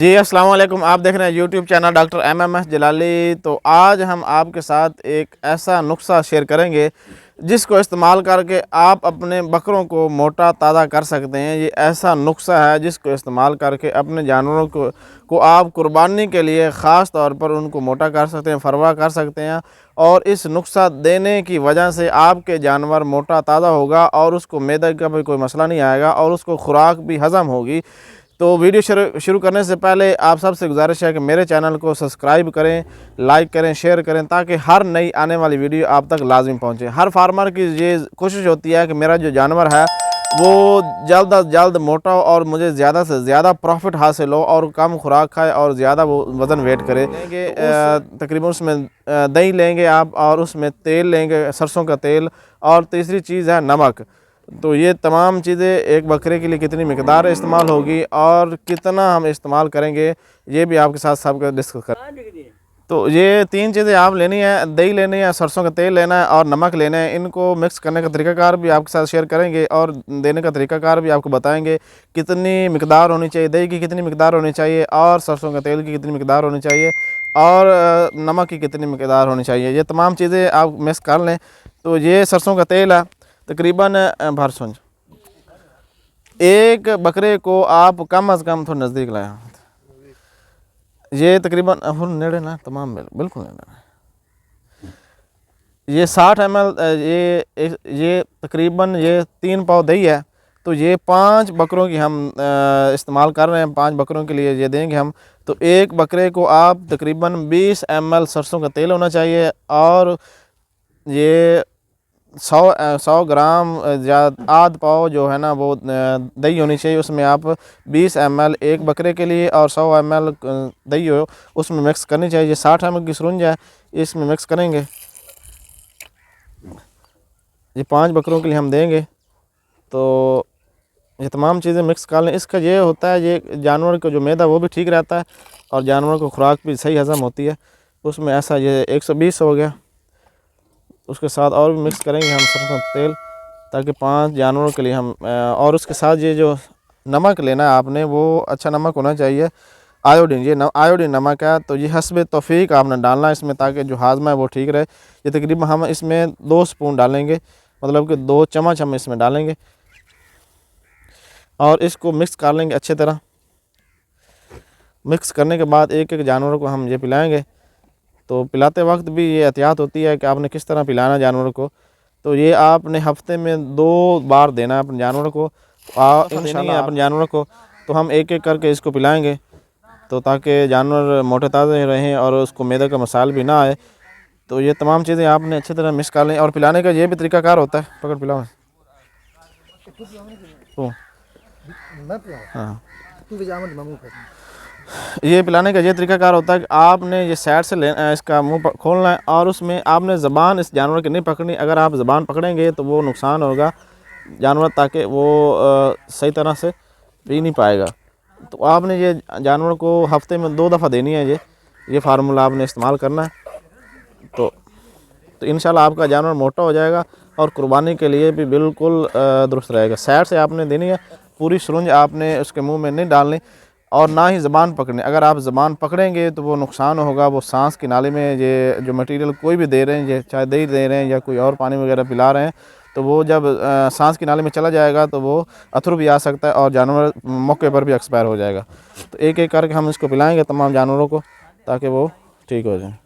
जी अस्सलाम वालेकुम। आप देख रहे हैं यूट्यूब चैनल डॉक्टर एमएमएस जलाली। तो आज हम आपके साथ एक ऐसा नुस्खा शेयर करेंगे जिसको इस्तेमाल करके आप अपने बकरों को मोटा ताज़ा कर सकते हैं। ये ऐसा नुस्खा है जिसको इस्तेमाल करके अपने जानवरों को आप कुर्बानी के लिए ख़ास तौर पर उनको मोटा कर सकते हैं, फरवा कर सकते हैं। और इस नुस्खा देने की वजह से आपके जानवर मोटा ताज़ा होगा और उसको मैदे का भी कोई मसला नहीं आएगा और उसको खुराक भी हज़म होगी। तो वीडियो शुरू करने से पहले आप सबसे गुजारिश है कि मेरे चैनल को सब्सक्राइब करें, लाइक करें, शेयर करें, ताकि हर नई आने वाली वीडियो आप तक लाजिम पहुंचे। हर फार्मर की ये कोशिश होती है कि मेरा जो जानवर है वो जल्द अज जल्द मोटा हो और मुझे ज़्यादा से ज़्यादा प्रॉफिट हासिल हो और कम खुराक खाए और ज़्यादा वो वज़न वेट करे। तकरीबन उसमें दही लेंगे आप और उसमें तेल लेंगे, सरसों का तेल, और तीसरी चीज़ है नमक। तो ये तमाम चीज़ें एक बकरे के लिए कितनी मिकदार इस्तेमाल होगी और कितना हम इस्तेमाल करेंगे ये भी आपके साथ सबका डिस्कस करें। तो ये तीन चीज़ें आप लेनी है, दही लेनी है, सरसों का तेल लेना है और नमक लेना है। इनको मिक्स करने का तरीकाकार भी आपके साथ शेयर करेंगे और देने का तरीकाकार भी आपको बताएंगे। कितनी मिकदार होनी चाहिए, दही की कितनी मिकदार होनी चाहिए और सरसों का तेल की कितनी मिकदार होनी चाहिए और नमक की कितनी मिकदार होनी चाहिए। ये तमाम चीज़ें आप मिक्स कर लें। तो ये सरसों का तेल है, तकरीबन भरसुंज एक बकरे को आप कम अज़ कम थोड़ा नज़दीक लाया, ये तकरीबन नेड़े ना तमाम बिल्कुल नेड़े। ये 60 ml, ये तकरीबन ये 3 पाव दही है। तो ये 5 बकरों की हम इस्तेमाल कर रहे हैं, 5 बकरों के लिए ये देंगे हम। तो एक बकरे को आप तकरीबन 20 ml सरसों का तेल होना चाहिए और ये 100 ग्राम या आध पाव जो है ना वो दही होनी चाहिए। उसमें आप 20 ml एक बकरे के लिए और 100 ml दही हो उसमें मिक्स करनी चाहिए। ये 60 ml की सुरंज है, इसमें मिक्स करेंगे। ये 5 बकरों के लिए हम देंगे। तो ये तमाम चीज़ें मिक्स कर लें। इसका ये होता है, ये जानवर का जो मैदा वो भी ठीक रहता है और जानवर को खुराक भी सही हज़म होती है। उसमें ऐसा ये 120 हो गया। उसके साथ और भी मिक्स करेंगे हम सरसों का तेल, ताकि 5 जानवरों के लिए हम और उसके साथ ये जो नमक लेना है आपने वो अच्छा नमक होना चाहिए, आयोडीन। ये आयोडीन नमक है। तो ये हस्बे तौफीक आपने डालना है इसमें, ताकि जो हाजमा है वो ठीक रहे। ये तकरीबन हम इसमें 2 स्पून डालेंगे, मतलब कि 2 चम्मच हम इसमें डालेंगे और इसको मिक्स कर लेंगे अच्छे तरह। मिक्स करने के बाद एक एक जानवर को हम ये पिलाएँगे। तो पिलाते वक्त भी ये एहतियात होती है कि आपने किस तरह पिलाना जानवर को। तो ये आपने हफ्ते में 2 बार देना है अपने जानवर को, इंशाल्लाह अपने जानवर को। तो हम एक एक करके इसको पिलाएंगे, तो ताकि जानवर मोटे ताज़े रहें और उसको मैदे का मसाल भी ना आए। तो ये तमाम चीज़ें आपने अच्छी तरह मिक्स कर लें। और पिलाने का ये भी तरीकाकार होता है, पकड़ पिलाओ। तो हाँ, ये पिलाने का ये तरीकाकार होता है कि आपने ये साइड से इसका मुंह खोलना है और उसमें आपने ज़बान इस जानवर की नहीं पकड़नी। अगर आप ज़बान पकड़ेंगे तो वो नुकसान होगा जानवर, ताकि वो सही तरह से पी नहीं पाएगा। तो आपने ये जानवर को हफ्ते में 2 दफ़ा देनी है। ये फार्मूला आपने इस्तेमाल करना है। तो इंशाल्लाह आपका जानवर मोटा हो जाएगा और कुर्बानी के लिए भी बिल्कुल दुरुस्त रहेगा। साइड से आपने देनी है, पूरी सुरंज आपने उसके मुंह में नहीं डालनी और ना ही ज़बान पकड़नी। अगर आप ज़बान पकड़ेंगे तो वो नुकसान होगा। वो सांस की नाली में ये जो मटेरियल कोई भी दे रहे हैं, चाहे दही दे रहे हैं या कोई और पानी वगैरह पिला रहे हैं, तो वो जब सांस की नाली में चला जाएगा तो वो अथरू भी आ सकता है और जानवर मौके पर भी एक्सपायर हो जाएगा। तो एक एक करके हम इसको पिलाएंगे तमाम जानवरों को, ताकि वो ठीक हो जाए।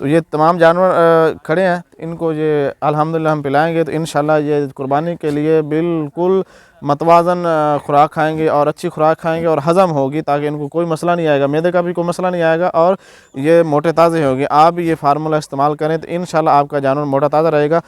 तो ये तमाम जानवर खड़े हैं, इनको ये अल्हम्दुलिल्लाह हम पिलाएंगे। तो इंशाल्लाह ये कुर्बानी के लिए बिल्कुल मतवाज़न खुराक खाएंगे और अच्छी खुराक खाएंगे और हज़म होगी, ताकि इनको कोई मसला नहीं आएगा, मैदे का भी कोई मसला नहीं आएगा और ये मोटे ताज़े होंगे। आप ये फार्मूला इस्तेमाल करें तो इंशाल्लाह आपका जानवर मोटा ताज़ा रहेगा।